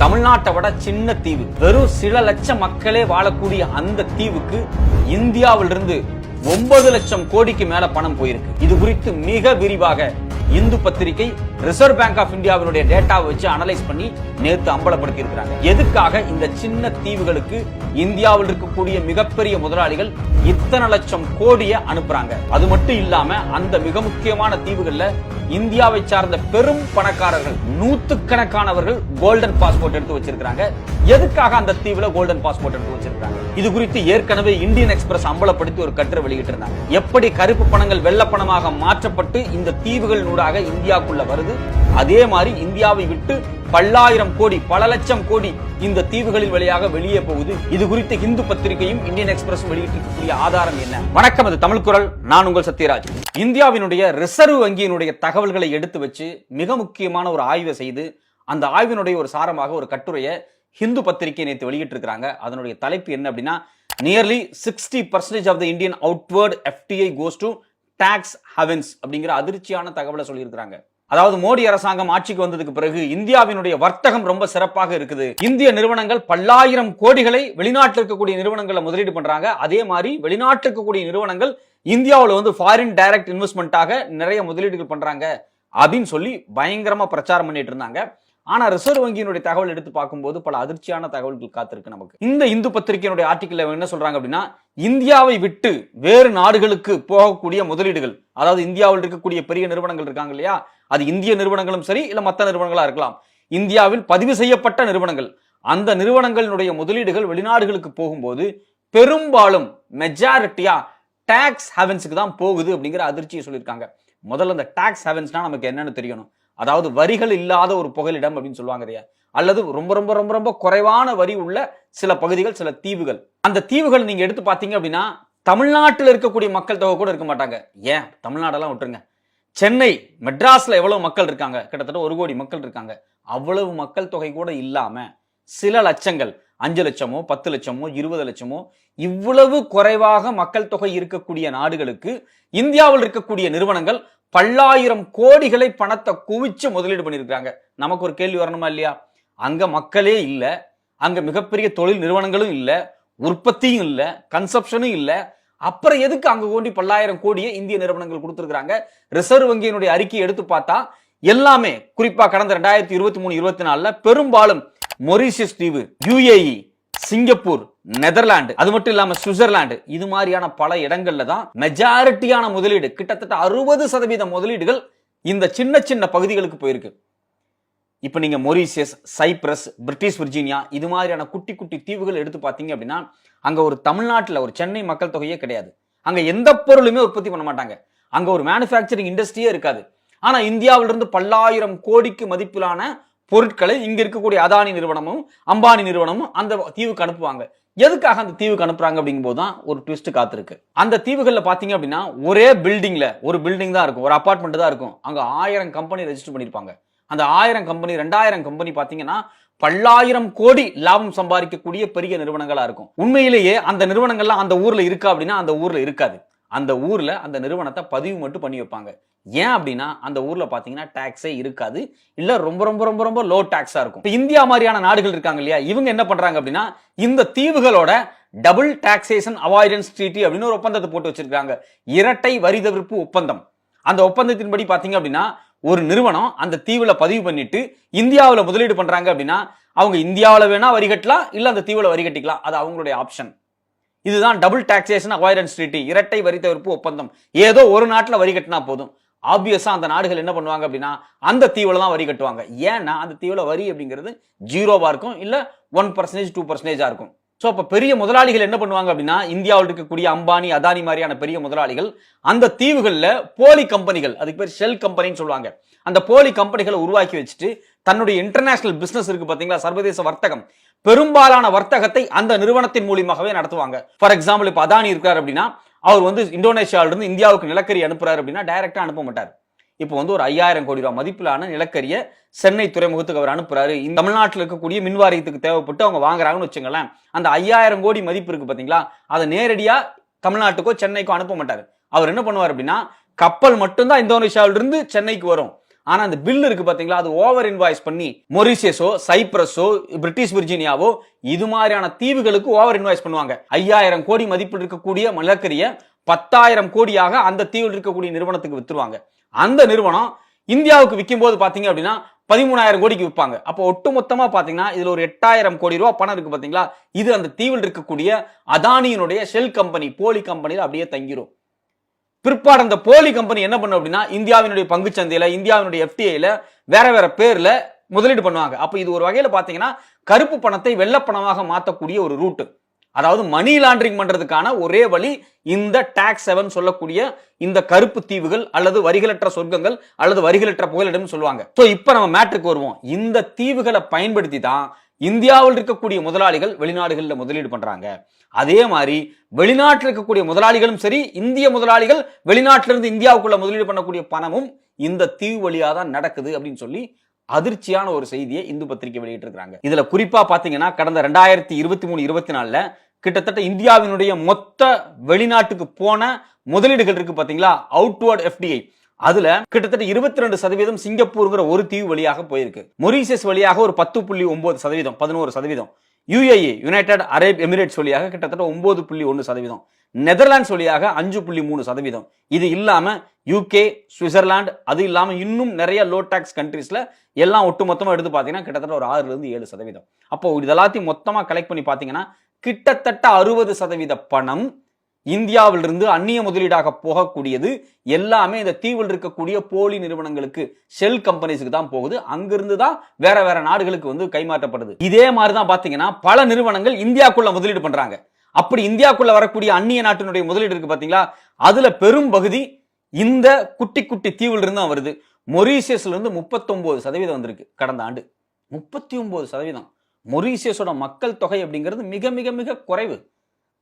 தமிழ்நாட்டை விட சின்ன தீவு, வெறும் சில லட்சம் மக்களே வாழக்கூடிய அந்த தீவுக்கு இந்தியாவிலிருந்து 9 லட்சம் கோடிக்கு மேல பணம் போயிருக்கு. இது குறித்து மிக விரிவாக இந்து பத்திரிகை ரிசர்வ் பேங்க் ஆஃப் இந்தியாவினுடைய டேட்டாவை வச்சு அனலைஸ் பண்ணி நேத்து அம்பலப்படுத்தி இருக்கிறாங்க. எதுக்காக இந்த சின்ன தீவுகளுக்கு இந்தியாவில் இருக்கக்கூடிய மிகப்பெரிய முதலாளிகள் இத்தனை லட்சம் கோடியை அனுப்புறாங்க? அது மட்டும் இல்லாம அந்த மிக முக்கியமான தீவுகள்ல இந்தியாவை சார்ந்த பெரும் பணக்காரர்கள் நூத்துக்கணக்கானவர்கள் கோல்டன் பாஸ்போர்ட் எடுத்து வச்சிருக்காங்க. எதுக்காக அந்த தீவுல கோல்டன் பாஸ்போர்ட் எடுத்து வச்சிருக்காங்க? இது குறித்து ஏற்கனவே இந்தியன் எக்ஸ்பிரஸ் அம்பலப்படுத்தி ஒரு கட்டுரை வெளியிட்டிருந்தாங்க. எப்படி கருப்பு பணங்கள் வெள்ள பணமாக மாற்றப்பட்டு இந்த தீவுகள் ஊடாக இந்தியாக்குள்ள வருது, அதே மாதிரி இந்தியாவை விட்டு பல்லாயிரம் கோடி பல லட்சம் கோடி இந்த தீவுகளில் வழியாக வெளியே போகுது. இது குறித்து இந்து பத்திரிகையும் இந்தியன் எக்ஸ்பிரஸ் வெளியிட்டிருக்கக்கூடிய ஆதாரம் என்ன? வணக்கம், அது தமிழ் குரல். நான் உங்கள் சத்யராஜ். இந்தியாவினுடைய ரிசர்வ் வங்கியினுடைய தகவல்களை எடுத்து வச்சு மிக முக்கியமான ஒரு ஆய்வை செய்து அந்த ஆய்வினுடைய ஒரு சாரமாக ஒரு கட்டுரையை ஹிந்து பத்திரிகை நேற்று வெளியிட்டிருக்கிறாங்க. அதனுடைய தலைப்பு என்ன அப்படின்னா, nearly 60% of the Indian outward FDI goes to tax havens அப்படிங்கிற அதிர்ச்சியான தகவலை சொல்லியிருக்கிறாங்க. அதாவது மோடி அரசாங்கம் ஆட்சிக்கு வந்ததுக்கு பிறகு இந்தியாவினுடைய வர்த்தகம் ரொம்ப சிறப்பாக இருக்குது. இந்திய நிறுவனங்கள் பல்லாயிரம் கோடிகளை வெளிநாட்டில் இருக்கக்கூடிய நிறுவனங்களை முதலீடு பண்றாங்க. அதே மாதிரி வெளிநாட்டில் இருக்கக்கூடிய நிறுவனங்கள் இந்தியாவில் வந்து ஃபாரின் டைரக்ட் இன்வெஸ்ட்மெண்ட்டாக நிறைய முதலீடுகள் பண்றாங்க அப்படின்னு சொல்லி பயங்கரமா பிரச்சாரம் பண்ணிட்டு இருந்தாங்க. ஆனா ரிசர்வ் வங்கியினுடைய தகவல் எடுத்து பார்க்கும்போது பல அதிர்ச்சியான தகவல்கள் காத்திருக்கு நமக்கு. இந்த இந்து பத்திரிகையினுடைய ஆர்டிக்கல் என்ன சொல்றாங்க அப்படின்னா, இந்தியாவை விட்டு வேறு நாடுகளுக்கு போகக்கூடிய முதலீடுகள், அதாவது இந்தியாவில் இருக்கக்கூடிய பெரிய நிறுவனங்கள் இருக்காங்க இல்லையா, அது இந்திய நிறுவனங்களும் சரி இல்ல மற்ற நிறுவனங்களா இருக்கலாம், இந்தியாவில் பதிவு செய்யப்பட்ட நிறுவனங்கள், அந்த நிறுவனங்களுடைய முதலீடுகள் வெளிநாடுகளுக்கு போகும்போது பெரும்பாலும் மெஜாரிட்டியா டாக்ஸ் ஹெவன்ஸுக்கு தான் போகுது அப்படிங்கிற அதிர்ச்சியை சொல்லியிருக்காங்க. முதல்ல இந்த டாக்ஸ் ஹெவன்ஸ்னா நமக்கு என்னன்னு தெரியணும். அதாவது வரிகள் இல்லாத ஒரு புகலிடம் அப்படின்னு சொல்லுவாங்க, அல்லது ரொம்ப ரொம்ப ரொம்ப ரொம்ப குறைவான வரி உள்ள சில பகுதிகள், சில தீவுகள். அந்த தீவுகள் நீங்க எடுத்து பார்த்தீங்க அப்படின்னா தமிழ்நாட்டில் இருக்கக்கூடிய மக்கள் தொகை கூட இருக்க மாட்டாங்க. ஏன் தமிழ்நாடெல்லாம் விட்டுருங்க, சென்னை மெட்ராஸ்ல எவ்வளவு மக்கள் இருக்காங்க, கிட்டத்தட்ட 1 கோடி மக்கள் இருக்காங்க. அவ்வளவு மக்கள் தொகை கூட இல்லாம சில லட்சங்கள், 5 லட்சமோ 10 லட்சமோ 20 லட்சமோ இவ்வளவு குறைவாக மக்கள் தொகை இருக்கக்கூடிய நாடுகளுக்கு இந்தியாவில் இருக்கக்கூடிய நிறுவனங்கள் பல்லாயிரம் கோடிகளை பணத்தை குவிச்சு முதலீடு பண்ணியிருக்காங்க. நமக்கு ஒரு கேள்வி வரணுமா இல்லையா? அங்க மக்களே இல்ல, அங்க மிகப்பெரிய தொழில் நிறுவனங்களும் இல்ல, உற்பத்தியும் இல்ல, கன்சப்ஷனும் இல்ல, அப்புறம் எதுக்கு அங்க கோடி பல்லாயிரம் கோடியை இந்திய நிறுவனங்கள் கொடுத்திருக்காங்க? ரிசர்வ் வங்கியினுடைய அறிக்கையை எடுத்து பார்த்தா எல்லாமே குறிப்பா கடந்த 2023-24 பெரும்பாலும் மொரீஷியஸ் தீவு, UAE, சிங்கப்பூர், நெதர்லாந்து, அது மட்டும் இல்லாம சுவிட்சர்லாந்து, இது மாதிரியான பல இடங்கள்ல தான் மெஜாரிட்டியான முதலீடு, கிட்டத்தட்ட 60% முதலீடுகள் இந்த சின்ன சின்ன பகுதிகளுக்கு போயிருக்கு. இப்ப நீங்க மொரீஷியஸ், சைப்ரஸ், பிரிட்டிஷ் விர்ஜீனியா இது மாதிரியான குட்டி குட்டி தீவுகள் எடுத்து பாத்தீங்க அப்படின்னா அங்க ஒரு தமிழ்நாட்டில் ஒரு சென்னை மக்கள் தொகையே கிடையாது. அங்க எந்த பொருளுமே உற்பத்தி பண்ண மாட்டாங்க. அங்க ஒரு மேனுஃபேக்சரிங் இண்டஸ்ட்ரியே இருக்காது. ஆனா இந்தியாவிலிருந்து பல்லாயிரம் கோடிக்கு மதிப்பிலான பொருட்களை இங்க இருக்கக்கூடிய அதானி நிறுவனமும் அம்பானி நிறுவனமும் அந்த தீவுக்கு அனுப்புவாங்க. எதுக்காக அந்த தீவுக்கு அனுப்புறாங்க அப்படிங்கும் போதுதான் ஒரு ட்விஸ்ட் காத்திருக்கு. அந்த தீவுகள்ல பாத்தீங்க அப்படின்னா ஒரே பில்டிங்ல ஒரு பில்டிங் தான் இருக்கும், ஒரு அபார்ட்மெண்ட் தான் இருக்கும். அங்க 1000 கம்பெனி ரெஜிஸ்டர் பண்ணிருப்பாங்க. அந்த 1000 கம்பெனி 2000 கம்பெனி பாத்தீங்கன்னா பல்லாயிரம் கோடி லாபம் சம்பாதிக்கக்கூடிய பெரிய நிறுவனங்களா இருக்கும். உண்மையிலேயே அந்த நிறுவனங்கள்லாம் அந்த ஊர்ல இருக்கா அப்படின்னா அந்த ஊர்ல இருக்காது. அந்த ஊர்ல அந்த நிறுவனத்தை பதிவு மட்டும் பண்ணி வைப்பாங்க. ஏன் அப்படின்னா அந்த ஊர்ல பாத்தீங்கன்னா டாக்ஸே இருக்காது, இல்ல ரொம்ப ரொம்ப ரொம்ப ரொம்ப லோ டாக்ஸா இருக்கும். இந்தியா மாதிரியான நாடுகள் இருக்காங்க இல்லையா, இவங்க என்ன பண்றாங்க அப்படின்னா இந்த தீவுகளோட டபுள் டாக்ஸேஷன் அவாய்டன்ஸ் ட்ரீட்டி அப்படின்னு ஒரு ஒப்பந்தத்தை போட்டு வச்சிருக்காங்க. இரட்டை வரி தவிர்ப்பு ஒப்பந்தம். அந்த ஒப்பந்தத்தின்படி பாத்தீங்க அப்படின்னா ஒரு நிறுவனம் அந்த தீவுல பதிவு பண்ணிட்டு இந்தியாவில் முதலீடு பண்றாங்க அப்படின்னா அவங்க இந்தியாவில் வேணா வரி கட்டலாம், இல்ல அந்த தீவுல வரி கட்டிக்கலாம், அது அவங்களுடைய ஆப்ஷன். இதுதான் டபுள் டாக்ஸேஷன் அவாய்டன்ஸ் ட்ரீட்டி, இரட்டை வரி தவிர்ப்பு ஒப்பந்தம். ஏதோ ஒரு நாட்டில் வரி கட்டினா போதும், ஆப்வியஸா அந்த நாடுகள் என்ன பண்ணுவாங்க அப்படின்னா அந்த தீவுல தான் வரி கட்டுவாங்க. ஏன்னா அந்த தீவுல வரி அப்படிங்கிறது 0வா இருக்கும், இல்ல 1% 2% இருக்கும். சோ அப்ப பெரிய முதலாளிகள் என்ன பண்ணுவாங்க அப்படின்னா இந்தியாவில் இருக்கக்கூடிய அம்பானி, அதானி மாதிரியான பெரிய முதலாளிகள் அந்த தீவுகள்ல போலி கம்பெனிகள், அதுக்கு பேர் ஷெல் கம்பெனின்னு சொல்லுவாங்க, அந்த போலி கம்பெனிகளை உருவாக்கி வச்சுட்டு தன்னுடைய இன்டர்நேஷனல் பிசினஸ் இருக்கு பாத்தீங்களா, சர்வதேச வர்த்தகம், பெரும்பாலான வர்த்தகத்தை அந்த நிறுவனத்தின் மூலமாகவே நடத்துவாங்க. ஃபார் எக்ஸாம்பிள் இப்ப அதானி இருக்காரு அப்படின்னா அவர் வந்து இந்தோனேஷியாவில இருந்து இந்தியாவுக்கு நிலக்கரி அனுப்புறாரு அப்படின்னா டைரக்டா அனுப்ப மாட்டார். இப்போ வந்து ஒரு 5000 கோடி ரூபாய் மதிப்பிலான நிலக்கரியை சென்னை துறைமுகத்துக்கு அவர் அனுப்புறாரு. இந்த தமிழ்நாட்டில் இருக்கக்கூடிய மின்வாரியத்துக்கு தேவைப்பட்டு அவங்க வாங்குறாங்கன்னு வச்சுங்களேன். அந்த 5000 கோடி மதிப்பு இருக்கு பாத்தீங்களா, அதை நேரடியா தமிழ்நாட்டுக்கோ சென்னைக்கோ அனுப்ப மாட்டாரு. அவர் என்ன பண்ணுவார் அப்படின்னா கப்பல் மட்டும்தான் இந்தோனேஷியாவிலிருந்து சென்னைக்கு வரும். ஆனா அந்த பில் இருக்கு பாத்தீங்களா, அது ஓவர் இன்வாய்ஸ் பண்ணி மொரிஷியஸோ, சைப்ரஸோ, பிரிட்டிஷ் விர்ஜீனியாவோ இது மாதிரியான தீவுகளுக்கு ஓவர் இன்வாய்ஸ் பண்ணுவாங்க. 5000 கோடி மதிப்பில் இருக்கக்கூடிய நிலக்கரிய 10,000 கோடியாக அந்த தீவில் இருக்கக்கூடிய நிறுவனத்துக்கு வித்துருவாங்க. அந்த நிறுவனம் இந்தியாவுக்கு விற்கும் போது பாத்தீங்க அப்படின்னா 13,000 கோடிக்கு விற்பாங்க. அப்போ ஒட்டு மொத்தமா பாத்தீங்கன்னா இதுல ஒரு 8,000 கோடி ரூபாய் பணம் இருக்கு பாத்தீங்களா, இது அந்த தீவில் இருக்கக்கூடிய அதானியினுடைய ஷெல் கம்பெனி, போலி கம்பெனியில் அப்படியே தங்கிரும். பிற்பாடு அந்த போலி கம்பெனி என்ன பண்ணும் அப்படின்னா இந்தியாவினுடைய பங்கு சந்தையில, இந்தியாவினுடைய எஃப்டிஐல வேற வேற பேர்ல முதலீடு பண்ணுவாங்க. அப்ப இது ஒரு வகையில பாத்தீங்கன்னா கருப்பு பணத்தை வெள்ளப்பணமாக மாற்றக்கூடிய ஒரு ரூட். அதாவது மணி லாண்டரிங் பண்றதுக்கான ஒரே வழி இந்த டாக்ஸ் ஹெவன் சொல்லக்கூடிய இந்த கருப்பு தீவுகள் அல்லது வரிகளற்ற சொர்க்கங்கள் அல்லது வரிகளற்ற புகலிடம் சொல்லுவாங்க. சோ இப்ப நம்ம மேட்ருக்கு வருவோம். இந்த தீவுகளை பயன்படுத்தி தான் இந்தியாவில் இருக்கக்கூடிய முதலாளிகள் வெளிநாடுகளில் முதலீடு பண்றாங்க. அதே மாதிரி வெளிநாட்டில் இருக்கக்கூடிய முதலாளிகளும் சரி, இந்திய முதலாளிகள் வெளிநாட்டிலிருந்து இந்தியாவுக்குள்ள முதலீடு பண்ணக்கூடிய பணமும் இந்த தீவு வழியா தான் நடக்குது அப்படின்னு சொல்லி அதிர்ச்சியான ஒரு செய்தியை இந்து பத்திரிகை வெளியிட்டு இருக்காங்க. இதுல குறிப்பா பாத்தீங்கன்னா கடந்த 2023-24 கிட்டத்தட்ட இந்தியாவினுடைய மொத்த வெளிநாட்டுக்கு போன முதலீடுகள் இருக்கு பாத்தீங்களா, அவுட்வர்ட் எஃப்டிஐ, அதுல கிட்டத்தட்ட 22% சிங்கப்பூர்ங்கிற ஒரு தீவு வழியாக போயிருக்கு. மொரீஷியஸ் வழியாக ஒரு 10.9%, 11%. யுஏஇ, யுனைடெட் அரேப் எமிரேட்ஸ் வழியாக கிட்டத்தட்ட 9.1%. நெதர்லாண்ட்ஸ் வழியாக 5.3%. இது இல்லாம யூகே, சுவிட்சர்லாந்து, அது இல்லாம இன்னும் நிறைய லோ டாக்ஸ் கண்ட்ரீஸ்ல எல்லாம் ஒட்டுமொத்தமா எடுத்து பாத்தீங்கன்னா கிட்டத்தட்ட ஒரு 6-7%. அப்போ இதெல்லாத்தையும் மொத்தமா கலெக்ட் பண்ணி பாத்தீங்கன்னா கிட்டத்தட்ட 60% பணம் இந்தியாவிலிருந்து அந்நிய முதலீடாக போகக்கூடியது எல்லாமே இந்த தீவில் இருக்கக்கூடிய போலி நிறுவனங்களுக்கு, ஷெல் கம்பெனிஸ்க்கு தான் போகுது. அங்கிருந்து தான் வேற வேற நாடுகளுக்கு வந்து கைமாற்றப்படுது. இதே மாதிரிதான் பாத்தீங்கன்னா பல நிறுவனங்கள் இந்தியாக்குள்ள முதலீடு பண்றாங்க. அப்படி இந்தியாக்குள்ள வரக்கூடிய அந்நிய நாட்டினுடைய முதலீடு இருக்கு பாத்தீங்களா, அதுல பெரும் பகுதி இந்த குட்டி குட்டி தீவில் இருந்து தான் வருது. மொரீஷியஸ்ல இருந்து 39% வந்திருக்கு கடந்த ஆண்டு. 39%. மொரீஷியஸோட மக்கள் தொகை அப்படிங்கிறது மிக மிக மிக குறைவு.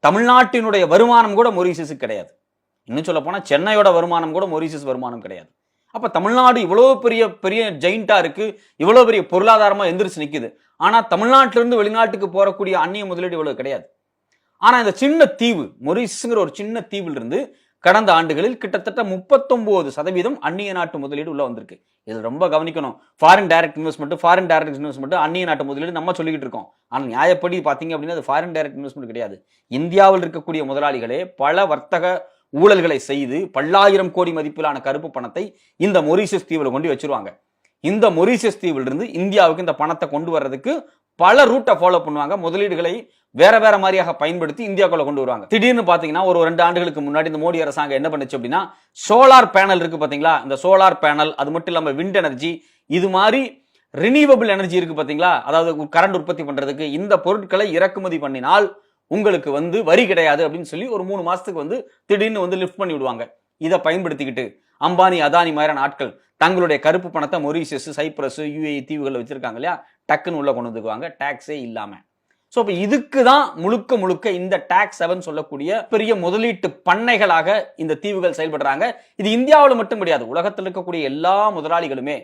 தமிழ்நாட்டினுடைய வருமானம் கூட மொரீஷியஸுக்கு கிடையாது. இன்னும் சொல்ல போனா சென்னையோட வருமானம் கூட மொரீஷியஸ் வருமானம் கிடையாது. அப்ப தமிழ்நாடு இவ்வளவு பெரிய பெரிய ஜெயிண்டா இருக்கு, இவ்வளவு பெரிய பொருளாதாரமா எந்திரிச்சு நிக்குது. ஆனா தமிழ்நாட்டிலிருந்து வெளிநாட்டுக்கு போறக்கூடிய அந்நிய முதலீடு இவ்வளவு கிடையாது. ஆனா இந்த சின்ன தீவு மொரீஷியஸ்ங்கிற ஒரு சின்ன தீவில் இருந்து கடந்த ஆண்டுகளில் கிட்டத்தட்ட 39% அந்நிய நாட்டு முதலீடு உள்ள வந்திருக்கு. இது ரொம்ப கவனிக்கணும். ஃபாரின் டைரக்ட் இன்வெஸ்ட்மெண்ட் அந்நிய நாட்டு முதலீடு நம்ம சொல்லிக்கிட்டு இருக்கோம். ஆனா நியாயப்படி பாத்தீங்க அப்படின்னா அது ஃபாரின் டைரக்ட் இன்வெஸ்ட்மெண்ட் கிடையாது. இந்தியாவில் இருக்கக்கூடிய முதலாளிகளே பல வர்த்தக ஊழல்களை செய்து பல்லாயிரம் கோடி மதிப்பிலான கருப்பு பணத்தை இந்த மொரீஷியஸ் தீவில் கொண்டு வச்சிருவாங்க. இந்த மொரீஷியஸ் தீவில் இருந்து இந்தியாவுக்கு இந்த பணத்தை கொண்டு வர்றதுக்கு பல ரூட்டை ஃபாலோ பண்ணுவாங்க. முதலீடுகளை வேற வேற மாதிரியாக பயன்படுத்தி இந்தியாக்குள்ள கொண்டு வருவாங்க. திடீர்னு பாத்தீங்கன்னா ஒரு 2 ஆண்டுகளுக்கு முன்னாடி இந்த மோடி அரசாங்கம் என்ன பண்ணுச்சு அப்படின்னா, சோலார் பேனல் இருக்கு பாத்தீங்களா, இந்த சோலார் பேனல், அது மட்டும் இல்லாம விண்ட் எனர்ஜி, இது மாதிரி ரினியூவபிள் எனர்ஜி இருக்கு பாத்தீங்களா, அதாவது கரண்ட் உற்பத்தி பண்றதுக்கு இந்த பொருட்களை இறக்குமதி பண்ணினால் உங்களுக்கு வந்து வரி கிடையாது அப்படின்னு சொல்லி ஒரு 3 மாசத்துக்கு வந்து திடீர்னு வந்து லிஃப்ட் பண்ணி விடுவாங்க. இதை பயன்படுத்திக்கிட்டு அம்பானி, அதானி மாதிரியான ஆட்கள் தங்களுடைய கருப்பு பணத்தை மொரீஷியஸ், சைப்ரஸ், யுஏஇ தீவுகள் வச்சிருக்காங்க இல்லையா, டக்குன்னு உள்ள கொண்டு வந்துக்குவாங்க டாக்ஸே இல்லாம. சோ இப்ப இதுக்கு தான் முழுக்க முழுக்க இந்த டாக்ஸ் ஹெவன் சொல்லக்கூடிய பெரிய முதலீட்டு பண்ணைகளாக இந்த தீவுகள் செயல்படுறாங்க. இது இந்தியாவில் மட்டும் கிடையாது, உலகத்தில் இருக்கக்கூடிய எல்லா முதலாளிகளுமே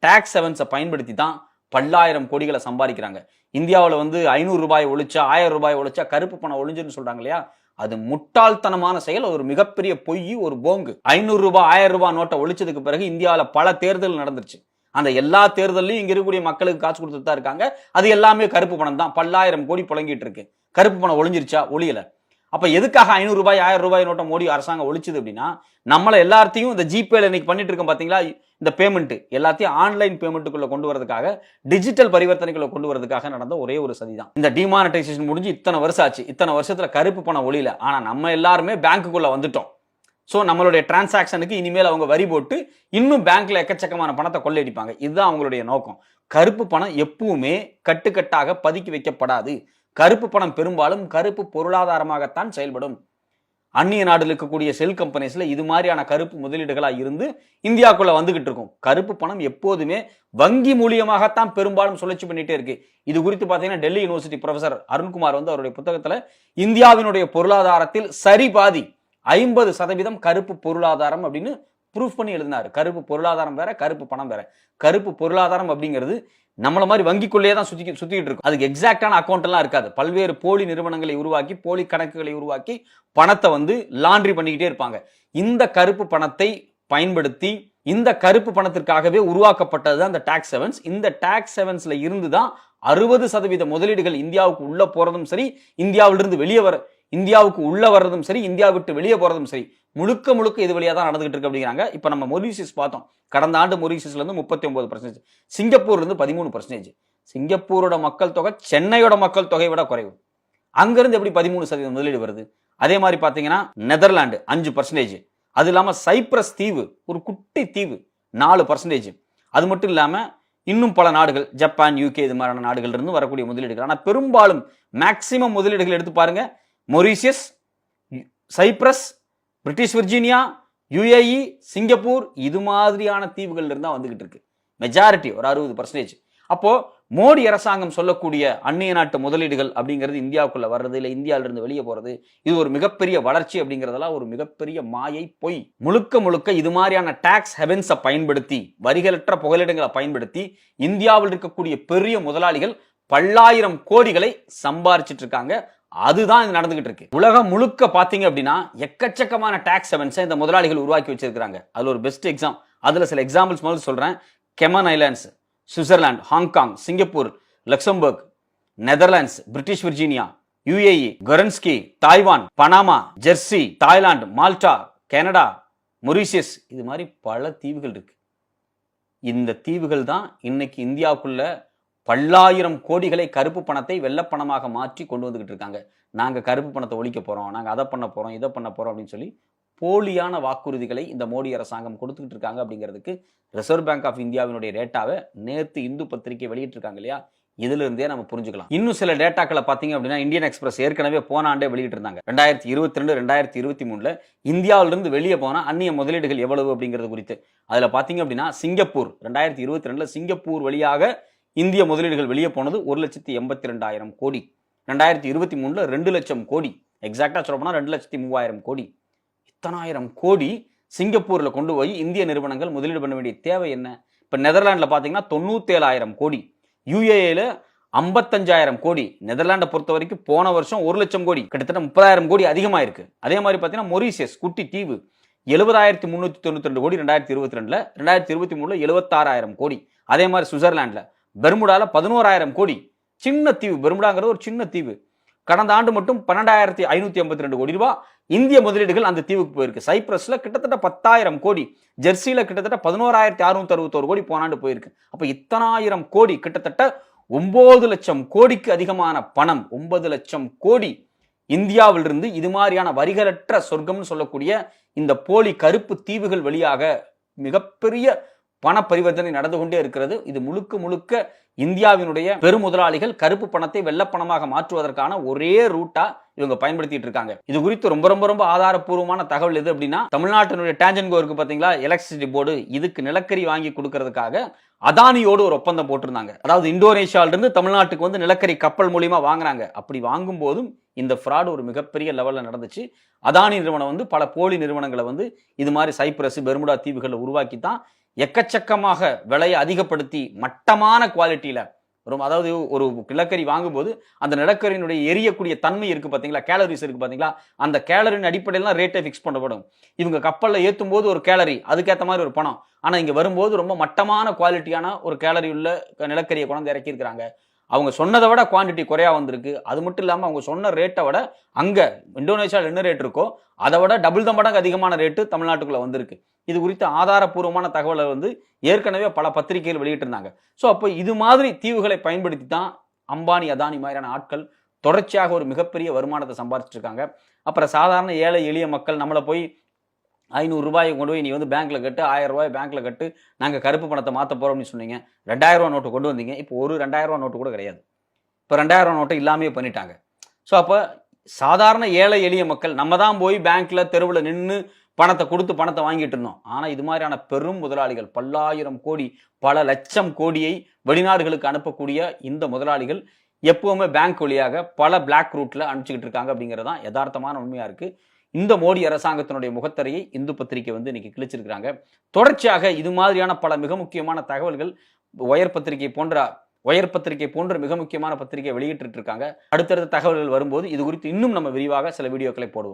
டாக்ஸ் ஹெவன்ஸை பயன்படுத்தி தான் பல்லாயிரம் கோடிகளை சம்பாதிக்கிறாங்க. இந்தியாவில் வந்து 500 ரூபாய் ஒழிச்சா, 1000 ரூபாய் ஒழிச்சா கருப்பு பணம் ஒழிஞ்சுன்னு சொல்றாங்க இல்லையா, அது முட்டாள்தனமான செயல், ஒரு மிகப்பெரிய பொய், ஒரு போங்கு. 500 ரூபாய் 1000 ரூபாய் நோட்டை ஒழிச்சதுக்கு பிறகு இந்தியாவில் பல தேர்தல் நடந்துருச்சு. அந்த எல்லா தேர்தலையும் இங்க இருக்கக்கூடிய மக்களுக்கு காசு கொடுத்துட்டு தான் இருக்காங்க. அது எல்லாமே கருப்பு பணம் தான். பல்லாயிரம் கோடி புழங்கிட்டு இருக்கு. கருப்பு பணம் ஒழிஞ்சிருச்சா? ஒழியல. அப்ப எதுக்காக 500 ரூபாய் 1000 ரூபாய் நோட்டை மோடி அரசாங்கம் ஒழிச்சுது அப்படின்னா, நம்மள எல்லாத்தையும் இந்த ஜிபேல இன்னைக்கு பண்ணிட்டு இருக்கோம் பாத்தீங்களா, இந்த பேமெண்ட் எல்லாத்தையும் ஆன்லைன் பேமெண்ட்டுக்குள்ள கொண்டு வரதுக்காக, டிஜிட்டல் பரிவர்த்தனைக்குள்ள கொண்டு வரதுக்காக நடந்த ஒரே ஒரு சதிதான். இந்த டிமானிட்டைசேஷன் முடிஞ்சு இத்தனை வருஷம் ஆச்சு. இத்தனை வருஷத்துல கருப்பு பணம் ஒழியல. ஆனா நம்ம எல்லாருமே பேங்க்குள்ள வந்துட்டோம். சோ நம்மளுடைய டிரான்சாக்ஷனுக்கு இனிமேல் அவங்க வரி போட்டு இன்னும் பேங்க்ல எக்கச்சக்கமான பணத்தை கொள்ளையடிப்பாங்க. இதுதான் அவங்களுடைய நோக்கம். கருப்பு பணம் எப்பவுமே கட்டுக்கட்டாக பதுக்கி வைக்கப்படாது. கருப்பு பணம் பெரும்பாலும் கருப்பு பொருளாதாரமாகத்தான் செயல்படும். அந்நிய நாடுல இருக்கக்கூடிய செல் கம்பெனிஸ்ல இது மாதிரியான கருப்பு முதலீடுகளா இருந்து இந்தியாக்குள்ள வந்துகிட்டு இருக்கும். கருப்பு பணம் எப்போதுமே வங்கி மூலியமாகத்தான் பெரும்பாலும் சுழற்சி பண்ணிட்டே இருக்கு. இது குறித்து பாத்தீங்கன்னா டெல்லி யூனிவர்சிட்டி ப்ரொஃபசர் அருண்குமார் வந்து அவருடைய புத்தகத்துல இந்தியாவினுடைய பொருளாதாரத்தில் சரி பாதி 50% கருப்பு பொருளாதாரம் அப்படின்னு ப்ரூஃப் பண்ணி எழுதினாரு. கருப்பு பொருளாதாரம் வேற, கருப்பு பணம் வேற. கருப்பு பொருளாதாரம் அப்படிங்கிறது நம்மள மாதிரி வங்கிக்குள்ளேயே தான் சுத்திட்டு இருக்கும். அதுக்கு எக்ஸாக்டான அக்கௌண்ட் எல்லாம் இருக்காது. பல்வேறு போலி நிறுவனங்களை உருவாக்கி, போலி கணக்குகளை உருவாக்கி பணத்தை வந்து லாண்ட்ரி பண்ணிக்கிட்டே இருப்பாங்க. இந்த கருப்பு பணத்தை பயன்படுத்தி இந்த கருப்பு பணத்திற்காகவே உருவாக்கப்பட்டது அந்த டாக்ஸ் ஹெவன்ஸ். இந்த டாக்ஸ் ஹெவன்ஸ்ல இருந்து தான் 60% முதலீடுகள் இந்தியாவுக்கு உள்ள போறதும் சரி, இந்தியாவுக்கு உள்ள வர்றதும் சரி, இந்தியா விட்டு வெளியே போறதும் சரி, முழுக்க இது வழியா தான் நடந்துகிட்டு இருக்கு அப்படிங்கிறாங்க. இப்ப நம்ம மொரீஷியஸ் பார்த்தோம். கடந்த ஆண்டு மொரீஷியஸ்ல இருந்து 39%, சிங்கப்பூர்ல இருந்து 13%. சிங்கப்பூரோட மக்கள் தொகை சென்னையோட மக்கள் தொகையை விட குறைவு. அங்கிருந்து எப்படி 13% முதலீடு வருது? அதே மாதிரி பாத்தீங்கன்னா நெதர்லாந்து 5%. அது இல்லாம சைப்ரஸ் தீவு, ஒரு குட்டி தீவு, 4%. அது மட்டும் இல்லாம இன்னும் பல நாடுகள், ஜப்பான், யூகே, இது மாதிரியான நாடுகள் இருந்து வரக்கூடிய முதலீடுகள். ஆனா பெரும்பாலும் மேக்சிமம் முதலீடுகள் எடுத்து பாருங்க, Mauritius, Cyprus, British Virginia, UAE, Singapore, இது மாதிரியான தீவுகள் இருந்தா வந்துகிட்டு இருக்கு. மெஜாரிட்டி ஒரு 60%. அப்போ மோடி அரசாங்கம் சொல்லக்கூடிய அந்நிய நாட்டு முதலீடுகள் அப்படிங்கிறது இந்தியாவுக்குள்ள வர்றது, இல்ல இந்தியாவிலிருந்து வெளியே போறது, இது ஒரு மிகப்பெரிய வளர்ச்சி அப்படிங்கிறதெல்லாம் ஒரு மிகப்பெரிய மாயை, பொய். முழுக்க இது மாதிரியான டாக்ஸ் ஹெவன்ஸை பயன்படுத்தி, வரிகளற்ற புகலிடங்களை பயன்படுத்தி இந்தியாவில் இருக்கக்கூடிய பெரிய முதலாளிகள் பல்லாயிரம் கோடிகளை சம்பாரிச்சிட்டு இருக்காங்க. அதுதான் இது நடந்துகிட்டு இருக்கு. உலகம் முழுக்க பாத்தீங்க அப்படின்னா எக்கச்சக்கமான டாக்ஸ் ஹெவன்ஸை இந்த முதலாளிகள் உருவாக்கி வச்சிருக்காங்க. அதுல ஒரு பெஸ்ட் எக்ஸாம், அதுல சில எக்ஸாம்பிள்ஸ் முதல்ல சொல்றேன். Cayman Islands, Switzerland, Hong Kong, Singapore, Luxembourg, Netherlands, British Virginia, UAE, கொரன்ஸ்கி, Taiwan, Panama, Jersey, Thailand, Malta, Canada, Mauritius, இது மாதிரி பல தீவுகள் இருக்கு. இந்த தீவுகள் தான் இன்னைக்கு இந்தியாவுக்குள்ள பல்லாயிரம் கோடிகளை கருப்பு பணத்தை வெள்ளப்பணமாக மாற்றி கொண்டு வந்துகிட்டு இருக்காங்க. நாங்க கருப்பு பணத்தை ஒழிக்க போறோம், நாங்க அதை பண்ண போறோம், இதை பண்ண போறோம் அப்படின்னு சொல்லி போலியான வாக்குறுதிகளை இந்த மோடி அரசாங்கம் கொடுத்துக்கிட்டு இருக்காங்க. அப்படிங்கிறதுக்கு ரிசர்வ் பேங்க் ஆஃப் இந்தியாவினுடைய டேட்டாவை நேற்று இந்து பத்திரிகை வெளியிட்டு இருக்காங்க இல்லையா, இதுல இருந்தே நம்ம புரிஞ்சுக்கலாம். இன்னும் சில டேட்டாக்களை பாத்தீங்க அப்படின்னா இந்தியன் எக்ஸ்பிரஸ் ஏற்கனவே போன ஆண்டே வெளியிட்டு இருந்தாங்க. 2022, 2023 இந்தியாவிலிருந்து வெளியே போன அந்நிய முதலீடுகள் எவ்வளவு அப்படிங்கிறது குறித்து. அதுல பாத்தீங்க அப்படின்னா சிங்கப்பூர் 2022 சிங்கப்பூர் வழியாக இந்திய முதலீடுகள் வெளியே போனது 1,82,000 கோடி. 2023 2 லட்சம் கோடி, எக்ஸாக்டா சொல்ல போனா 2,03,000 கோடி. இத்தனாயிரம் கோடி சிங்கப்பூர்ல கொண்டு போய் இந்திய நிறுவனங்கள் முதலீடு பண்ண வேண்டிய தேவை என்ன? இப்ப நெதர்லாந்துல பாத்தீங்கன்னா 97,000 கோடி, யுஏஇல 55,000 கோடி. நெதர்லாண்டை பொறுத்த வரைக்கும் போன வருஷம் 1 லட்சம் கோடி, கிட்டத்தட்ட 30,000 கோடி அதிகமா இருக்கு. அதே மாதிரி பாத்தீங்கன்னா மொரீஷியஸ் குட்டி தீவு 70,392 கோடி 2022, 2023 76,000 கோடி. அதே மாதிரி சுவிட்சர்லாந்துல, பெர்முடால 11,000 கோடி. சின்ன தீவு, பெர்முடாங்கிறது ஒரு சின்ன தீவு. கடந்த ஆண்டு மட்டும் 12,552 கோடி ரூபாய் இந்திய முதலீடுகள் அந்த தீவுக்கு போயிருக்கு. சைப்ரஸ்ல கிட்டத்தட்ட 10,000 கோடி, ஜெர்சியில கிட்டத்தட்ட 11,661 கோடி போன ஆண்டு போயிருக்கு. அப்ப இத்தனாயிரம் கோடி, கிட்டத்தட்ட 9 லட்சம் கோடிக்கு அதிகமான பணம், 9 லட்சம் கோடி இந்தியாவிலிருந்து இது மாதிரியான வரிகளற்ற சொர்க்கம்னு சொல்லக்கூடிய இந்த போலி கருப்பு தீவுகள் வழியாக மிகப்பெரிய பண பரிவர்த்தனை நடந்து கொண்டே இருக்கிறது. இது முழுக்க இந்தியாவினுடைய பெருமுதலாளிகள் கருப்பு பணத்தை வெள்ளப்பணமாக மாற்றுவதற்கான ஒரே ரூட்டா இவங்க பயன்படுத்திட்டு இருக்காங்க. இது குறித்து ரொம்ப ஆதாரப்பூர்வமான தகவல் எது அப்படின்னா, தமிழ்நாட்டினுடைய டான்ஜென்கோ இருக்கு பாத்தீங்களா, எலக்ட்ரிசிட்டி போர்டு, இதுக்கு நிலக்கரி வாங்கி கொடுக்கறதுக்காக அதானியோடு ஒரு ஒப்பந்தம் போட்டிருந்தாங்க. அதாவது இந்தோனேஷியால இருந்து தமிழ்நாட்டுக்கு வந்து நிலக்கரி கப்பல் மூலியமா வாங்குறாங்க. அப்படி வாங்கும் போதும் இந்த ஃப்ராட் ஒரு மிகப்பெரிய லெவல்ல நடந்துச்சு. அதானி நிறுவனம் வந்து பல போலி நிறுவனங்களை வந்து இது மாதிரி சைப்ரஸ், பெர்முடா தீவுகளை உருவாக்கி தான் எக்கச்சக்கமாக விலையை அதிகப்படுத்தி மட்டமான குவாலிட்டியில, அதாவது ஒரு நிலக்கரி வாங்கும்போது அந்த நிலக்கரியினுடைய எரியக்கூடிய தன்மை இருக்கு பாத்தீங்களா, கேலரிஸ் இருக்கு பாத்தீங்களா, அந்த கேலரியின் அடிப்படையில் ரேட்டை பிக்ஸ் பண்ணப்படும். இவங்க கப்பல்ல ஏற்றும் போது ஒரு கேலரி, அதுக்கேற்ற மாதிரி ஒரு பணம். ஆனா இங்க வரும்போது ரொம்ப மட்டமான குவாலிட்டியான ஒரு கேலரி உள்ள நிலக்கரியை கொண்டு இறக்கி இருக்கிறாங்க. அவங்க சொன்னதை விட குவான்டிட்டி குறையா வந்திருக்கு. அது மட்டும் இல்லாம அவங்க சொன்ன ரேட்டை விட அங்க இந்தோனேஷியாவில் என்ன ரேட் இருக்கோ அதை விட டபுள் மடங்கு அதிகமான ரேட்டு தமிழ்நாட்டுக்குள்ள வந்திருக்கு. இது குறித்து ஆதாரப்பூர்வமான தகவலை வந்து ஏற்கனவே பல பத்திரிகைகள் வெளியிட்டு இருந்தாங்க. ஸோ அப்போ இது மாதிரி தீவுகளை பயன்படுத்தி தான் அம்பானி, அதானி மாதிரியான ஆட்கள் தொடர்ச்சியாக ஒரு மிகப்பெரிய வருமானத்தை சம்பாதிச்சிட்டு இருக்காங்க. அப்புறம் சாதாரண ஏழை எளிய மக்கள் நம்மளை போய் 500 ரூபாயை கொண்டு போய் நீ வந்து பேங்க்ல கட்டு, 1000 ரூபாய் பேங்க்ல கட்டு, நாங்க கருப்பு பணத்தை மாத்த போறோம்னு சொன்னீங்க. 2000 ரூபாய் நோட்டு கொண்டு வந்தீங்க. இப்போ ஒரு 2000 ரூபாய் நோட்டு கூட கிடையாது. இப்போ 2000 ரூபாய் நோட்டை இல்லாமே பண்ணிட்டாங்க. ஸோ அப்போ சாதாரண ஏழை எளிய மக்கள் நம்ம தான் போய் பேங்க்ல தெருவில் நின்று பணத்தை கொடுத்து பணத்தை வாங்கிட்டு இருந்தோம். ஆனா இது மாதிரியான பெரும் முதலாளிகள் பல்லாயிரம் கோடி, பல லட்சம் கோடியை வெளிநாடுகளுக்கு அனுப்பக்கூடிய இந்த முதலாளிகள் எப்பவுமே பேங்க் வழியாக பல பிளாக் ரூட்ல அனுப்பிச்சுக்கிட்டு இருக்காங்க. அப்படிங்கிறதான் யதார்த்தமான உண்மையா இருக்கு. இந்த மோடி அரசாங்கத்தினுடைய முகத்தரையை இந்து பத்திரிகை வந்து இன்னைக்கு கிழிச்சிருக்கிறாங்க. தொடர்ச்சியாக இது மாதிரியான பல மிக முக்கியமான தகவல்கள் ஒயர் பத்திரிகை போன்ற மிக முக்கியமான பத்திரிகை வெளியிட்டு இருக்காங்க. அடுத்தடுத்த தகவல்கள் வரும்போது இது குறித்து இன்னும் நம்ம விரிவாக சில வீடியோக்களை போடுவோம்.